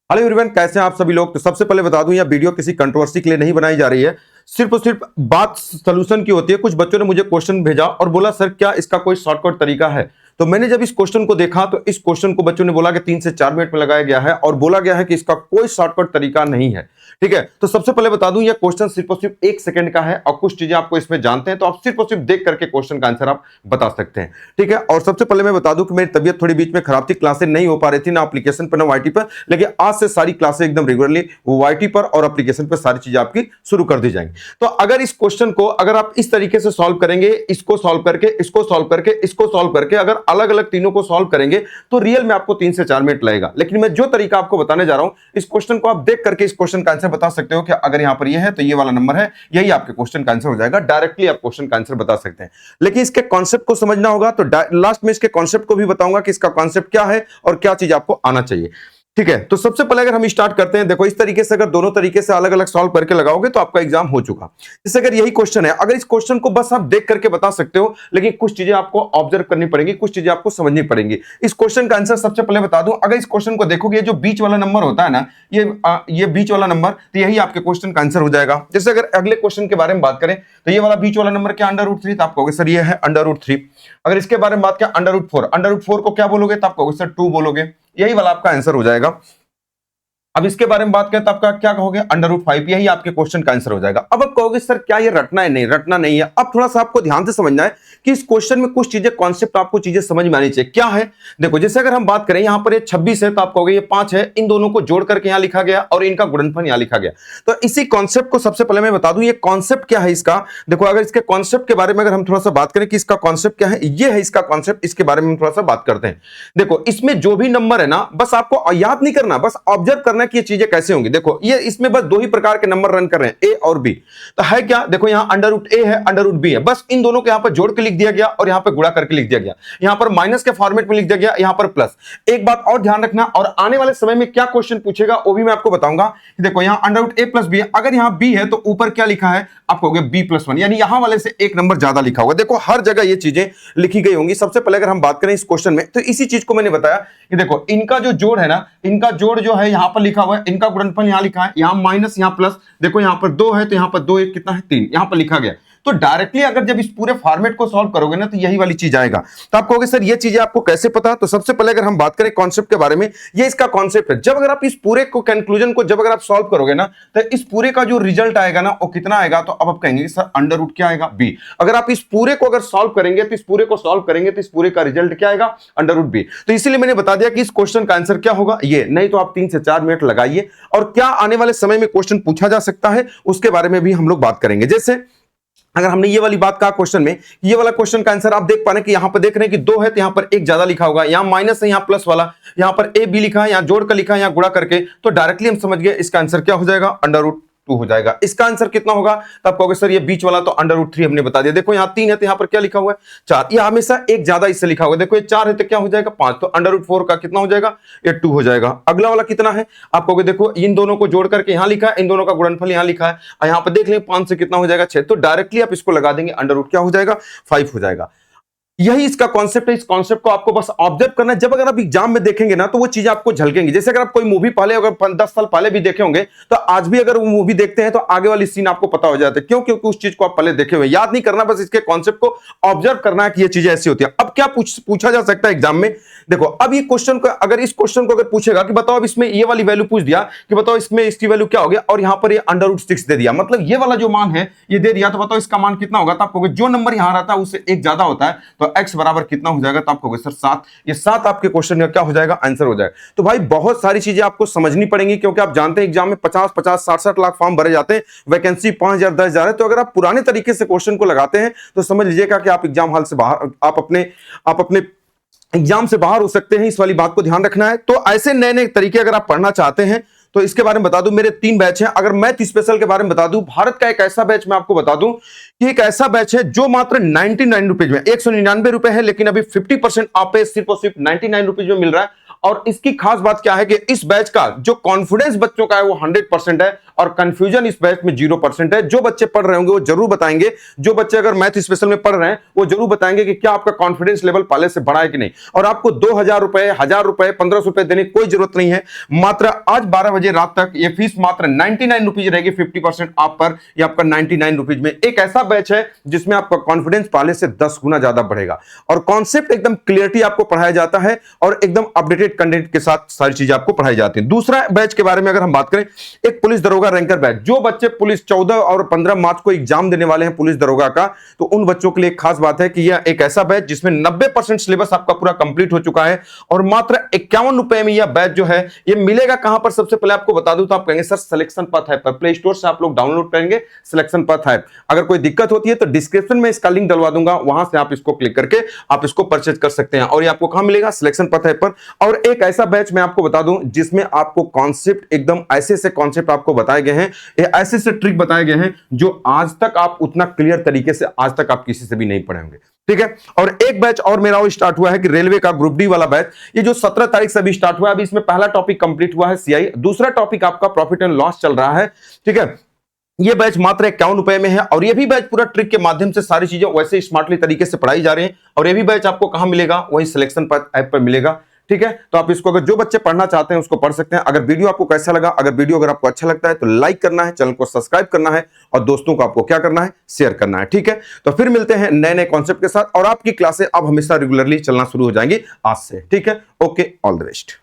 Hello everyone, कैसे हैं आप सभी लोग। तो सबसे पहले बता दूं, यह वीडियो किसी कंट्रोवर्सी के लिए नहीं बनाई जा रही है। सिर्फ और सिर्फ बात सोल्यूशन की होती है। कुछ बच्चों ने मुझे क्वेश्चन भेजा और बोला सर क्या इसका कोई शॉर्टकट तरीका है। तो मैंने जब इस क्वेश्चन को देखा तो इस क्वेश्चन को बच्चों ने बोला कि 3 से 4 मिनट में लगाया गया है और बोला गया है कि इसका कोई शॉर्टकट तरीका नहीं है। ठीक है, तो सबसे पहले बता दूं, यह क्वेश्चन सिर्फ और सिर्फ 1 सेकंड का है और कुछ चीजें आपको इसमें जानते हैं तो आप सिर्फ और सिर्फ देख करके क्वेश्चन का आंसर आप बता सकते हैं। ठीक है, और सबसे पहले मैं बता दूं कि मेरी तबीयत थोड़ी बीच में खराब थी, क्लासेस नहीं हो पा रही थी ना एप्लीकेशन पर ना वाईटी पर, लेकिन आज से सारी क्लासेस एकदम रेगुलरली वाईटी पर और एप्लीकेशन पर सारी चीजें आपकी शुरू कर दी जाएंगी। तो अगर इस क्वेश्चन को अगर आप इस तरीके से सॉल्व करेंगे, इसको सॉल्व करके, इसको सॉल्व करके, इसको सॉल्व करके, अगर अलग अलग तीनों को सॉल्व करेंगे तो रियल में आपको 3 से 4 मिनट लगेगा। लेकिन मैं जो तरीका आपको बताने जा रहा हूं, इस क्वेश्चन को आप देख करके इस क्वेश्चन का आंसर बता सकते हो कि अगर यहां पर ये है तो ये वाला नंबर है, यही आपके क्वेश्चन का आंसर हो जाएगा। डायरेक्टली आप क्वेश्चन का आंसर बता सकते हैं, लेकिन इसके कॉन्सेप्ट को समझना होगा। तो लास्ट में इसके कॉन्सेप्ट को भी बताऊंगा कि इसका कॉन्सेप्ट क्या है और क्या चीज आपको आना चाहिए। ठीक है, तो सबसे पहले अगर हम स्टार्ट करते हैं, देखो इस तरीके से अगर दोनों तरीके से अलग अलग सॉल्व करके लगाओगे तो आपका एग्जाम हो चुका। जैसे अगर यही क्वेश्चन है, अगर इस क्वेश्चन को बस आप देख करके बता सकते हो, लेकिन कुछ चीजें आपको ऑब्जर्व करनी पड़ेगी, कुछ चीजें आपको समझनी पड़ेंगी। इस क्वेश्चन का आंसर सबसे पहले बता दूं, अगर इस क्वेश्चन को देखोगे, जो बीच वाला नंबर होता है ना, ये बीच वाला नंबर, तो यही आपके क्वेश्चन का आंसर हो जाएगा। जैसे अगर अगले क्वेश्चन के बारे में बात करें तो ये वाला बीच वाला नंबर क्या, √3, तो आप कहोगे सर ये है √3। अगर इसके बारे में बात किया √4 को क्या बोलोगे, तो आप कहोगे सर 2 बोलोगे। यही वाला आपका आंसर हो जाएगा। अब इसके बारे में बात करें तो आपका क्या कहोगे, √5, यही आपके क्वेश्चन का आंसर हो जाएगा। अब आप कहोगे सर क्या ये रटना है, नहीं रटना नहीं है। अब थोड़ा सा आपको ध्यान से समझना है कि इस क्वेश्चन में कुछ चीजें, कॉन्सेप्ट आपको चीजें समझ में आनी चाहिए। क्या है, देखो जैसे अगर हम बात करें यहां पर ये 26 है तो आप कहोगे ये 5 है, इन दोनों को जोड़ करके यहां लिखा गया और इनका गुणनफल यहां लिखा गया। तो इसी कॉन्सेप्ट को सबसे पहले मैं बता दूं, ये कॉन्सेप्ट क्या है इसका। देखो अगर इसके कॉन्सेप्ट के बारे में अगर हम थोड़ा सा बात करें कि इसका कॉन्सेप्ट क्या है, ये है इसका कॉन्सेप्ट, इसके बारे में हम थोड़ा सा बात करते हैं। देखो इसमें जो भी नंबर है ना, बस आपको याद नहीं करना, बस ऑब्जर्व करना कि ये चीजें कैसे होंगी। देखो ये इसमें बस 2 ही प्रकार के नंबर रन कर रहे हैं, ए और बी। तो है क्या, देखो यहां √a है, √b है, बस इन दोनों को यहां पर जोड़ के लिख दिया गया और यहां पर गुणा करके लिख दिया गया। यहां पर माइनस के फॉर्मेट में लिख दिया गया, यहां पर प्लस। एक बात और ध्यान रखना, और आने वाले समय में क्या क्वेश्चन पूछेगा वो भी मैं आपको बताऊंगा। देखो यहां √a + b है, अगर यहां b है तो ऊपर क्या लिखा है, आप कहोगे b+1, यानी यहां वाले से एक नंबर ज्यादा लिखा होगा। देखो हर जगह ये चीजें लिखी गई होंगी। सबसे पहले अगर हम बात करें इस क्वेश्चन में, तो इसी चीज को मैंने बताया कि देखो इनका जो जोड़ है ना, इनका जोड़ जो है यहां पर लिखा हुआ है, इनका गुणनफल यहां लिखा है, यहां माइनस यहां प्लस। देखो यहां पर 2 है तो यहां पर 2 1 कितना है 3, यहां पर लिखा गया। तो डायरेक्टली अगर जब इस पूरे फॉर्मेट को सॉल्व करोगे ना तो यही वाली चीज आएगा। तो आप कहोगे सर ये चीजें आपको कैसे पता। तो सबसे पहले अगर हम बात करें कॉन्सेप्ट के बारे में, ये इसका कॉन्सेप्ट है। जब अगर आप इस पूरे को कंक्लूजन को जब अगर आप सॉल्व करोगे ना, तो इस पूरे का जो रिजल्ट आएगा ना वो कितना आएगा, तो अब आप कहेंगे सर √ क्या आएगा, b। अगर आप इस पूरे को अगर सॉल्व करेंगे तो इस पूरे को सॉल्व करेंगे तो इस पूरे का रिजल्ट क्या आएगा, √b। तो इसीलिए मैंने बता दिया कि इस क्वेश्चन का आंसर क्या होगा, ये। नहीं तो आप 3 से 4 मिनट लगाइए, और क्या आने वाले समय में क्वेश्चन पूछा जा सकता है उसके बारे में भी हम लोग बात करेंगे। जैसे अगर हमने ये वाली बात कहा क्वेश्चन में, ये वाला क्वेश्चन का आंसर आप देख पा रहे हैं कि यहां पर देख रहे हैं कि 2 है तो यहां पर 1 ज्यादा लिखा होगा, यहां माइनस है, यहां प्लस वाला, यहां पर a b लिखा है, यहां जोड़ कर लिखा है, यहां गुणा करके। तो डायरेक्टली हम समझ गए इसका आंसर क्या हो जाएगा, √2 हो जाएगा। इसका आंसर कितना होगा, तो आप कहोगे सर ये बीच वाला तो √3 हमने बता दिया। देखो यहां 3 है तो यहां पर क्या लिखा हुआ है, 4। ये हमेशा एक ज्यादा इससे लिखा हुआ है। देखो ये 4 है तो क्या हो जाएगा, 5। तो √4 का कितना हो जाएगा, ये 2 हो जाएगा। अगला वाला कितना है, आप कहोगे देखो इन दोनों को जोड़ करके यहां लिखा है, इन दोनों का गुणनफल यहां लिखा है, और यहां पर देख लें 5 से कितना हो जाएगा, 6। तो डायरेक्टली आप इसको लगा देंगे, √ क्या हो जाएगा, 5 हो जाएगा। यही इसका कॉन्सेप्ट है। इस कॉन्सेप्ट को आपको बस ऑब्जर्व करना है। जब अगर आप एग्जाम में देखेंगे ना तो वो चीजें आपको झलकेंगी। जैसे अगर आप कोई मूवी पहले अगर 10 साल पहले भी देखे होंगे तो आज भी अगर वो मूवी देखते हैं तो आगे वाली सीन आपको पता हो जाता है। क्यों, क्योंकि उस चीज को आप पहले देखे हुए। याद नहीं करना, बस इसके कॉन्सेप्ट को ऑब्जर्व करना है कि ये चीजें ऐसी होती है। अब क्या पूछा जा सकता है एग्जाम में, देखो अब ये क्वेश्चन को अगर इस क्वेश्चन को अगर पूछेगा कि बताओ अब इसमें ये वाली वैल्यू पूछ दिया कि बताओ इसमें इसकी वैल्यू क्या हो गया, और यहां पर ये √6 दे दिया, मतलब ये वाला जो मान है ये दे दिया, तो बताओ इसका मान कितना होगा। तो आप कहोगे जो नंबर यहां रहता है उससे 1 ज्यादा होता है, तो x बराबर कितना हो जाएगा, तो आप कहोगे सर 7। ये 7 आपके क्वेश्चन का क्या हो जाएगा, आंसर हो जाएगा। तो भाई बहुत सारी चीजें आपको समझनी पड़ेंगी, क्योंकि आप जानते हैं एग्जाम में 50-50 60-60 लाख फॉर्म भरे जाते हैं, वैकेंसी 5000 10,000 है। तो अगर आप पुराने तरीके से क्वेश्चन को लगाते हैं तो समझ लीजिएगा कि आप एग्जाम हॉल से बाहर, आप अपने एग्जाम से बाहर हो सकते हैं। इस वाली बात को ध्यान रखना है। तो ऐसे नए नए तरीके अगर आप पढ़ना चाहते हैं तो इसके बारे में बता दूं, मेरे 3 बैच हैं। अगर मैथ स्पेशल के बारे में बता दूं, भारत का एक ऐसा बैच मैं आपको बता दूं कि एक ऐसा बैच है जो मात्र 99 रुपीज में, 199 रुपए है, लेकिन अभी 50% ऑफ है, सिर्फ और सिर्फ 99 रुपीज में मिल रहा है। और इसकी खास बात क्या है कि इस बैच का जो कॉन्फिडेंस बच्चों का है वो 100% है और कंफ्यूजन इस बैच में 0% है। जो बच्चे पढ़ रहे होंगे वो जरूर बताएंगे, जो बच्चे अगर मैथ स्पेशल में पढ़ रहे हैं वो जरूर बताएंगे कि क्या आपका कॉन्फिडेंस लेवल पहले से बढ़ा है कि नहीं। और आपको 2000 रुपए, 1000 रुपए, 1500 रुपए देने की कोई जरूरत नहीं है। मात्र आज 12 बजे रात तक ये फीस मात्र 99 रुपीज रहेगी, 50% आप पर। ये आपका 99 रुपीज में एक ऐसा बैच है जिसमें आपका कॉन्फिडेंस पहले से 10 गुना ज्यादा बढ़ेगा और कॉन्सेप्ट एकदम क्लियरिटी आपको पढ़ाया जाता है और एकदम अपडेटेड कंटेंट के साथ सारी चीजें आपको पढ़ाई जाती हैं। दूसरा बैच के बारे में अगर हम बात करें, एक पुलिस दरोगा रैंकर बैच। जो बच्चे पुलिस 14 और 15 मार्च को एग्जाम देने वाले हैं पुलिस दरोगा का, तो उन बच्चों के लिए एक खास बात है कि यह एक ऐसा बैच जिसमें 90% सिलेबस आपका पूरा कंप्लीट हो चुका है और मात्र 51 रुपए में यह बैच जो है ये मिलेगा। कहां पर? सबसे पहले आपको बता दूं तो आप कहेंगे सर सिलेक्शन पथ है पर, प्ले स्टोर से आप लोग डाउनलोड करेंगे, सिलेक्शन पथ है। अगर कोई दिक्कत होती है तो डिस्क्रिप्शन में इसका लिंक डलवा दूंगा, वहां से आप इसको क्लिक करके आप इसको परचेज कर सकते हैं। और ये आपको कहां मिलेगा? सिलेक्शन पथ है पर। और एक ऐसा बैच मैं आपको बता दूं जिसमें आपको कॉन्सेप्ट एकदम ऐसे से कॉन्सेप्ट आपको बताए गए हैं, ऐसे से ट्रिक बताए गए हैं जो आज तक आप उतना क्लियर तरीके से आज तक आप किसी से भी नहीं पढ़े होंगे, ठीक है। और एक बैच और मेरा वो स्टार्ट हुआ है कि रेलवे का ग्रुप डी वाला बैच, ये जो 17 तारीख से अभी स्टार्ट हुआ है। अभी इसमें पहला टॉपिक कंप्लीट हुआ है सीआई, दूसरा टॉपिक आपका प्रॉफिट एंड लॉस चल रहा है, ठीक है। ये बैच मात्र 51 रुपए में है और ये भी बैच पूरा ट्रिक के माध्यम से सारी चीजें वैसे स्मार्टली तरीके से पढ़ाई जा रही हैं। और ये भी बैच आपको कहां मिलेगा? वही सिलेक्शन पथ ऐप पर मिलेगा, ठीक है। तो आप इसको अगर जो बच्चे पढ़ना चाहते हैं उसको पढ़ सकते हैं। अगर वीडियो आपको कैसा लगा, अगर आपको अच्छा लगता है तो लाइक करना है, चैनल को सब्सक्राइब करना है और दोस्तों को आपको क्या करना है? शेयर करना है, ठीक है। तो फिर मिलते हैं नए नए कॉन्सेप्ट के साथ और आपकी क्लासें अब हमेशा रेगुलरली चलना शुरू हो जाएंगी आज से, ठीक है। Okay, all the best.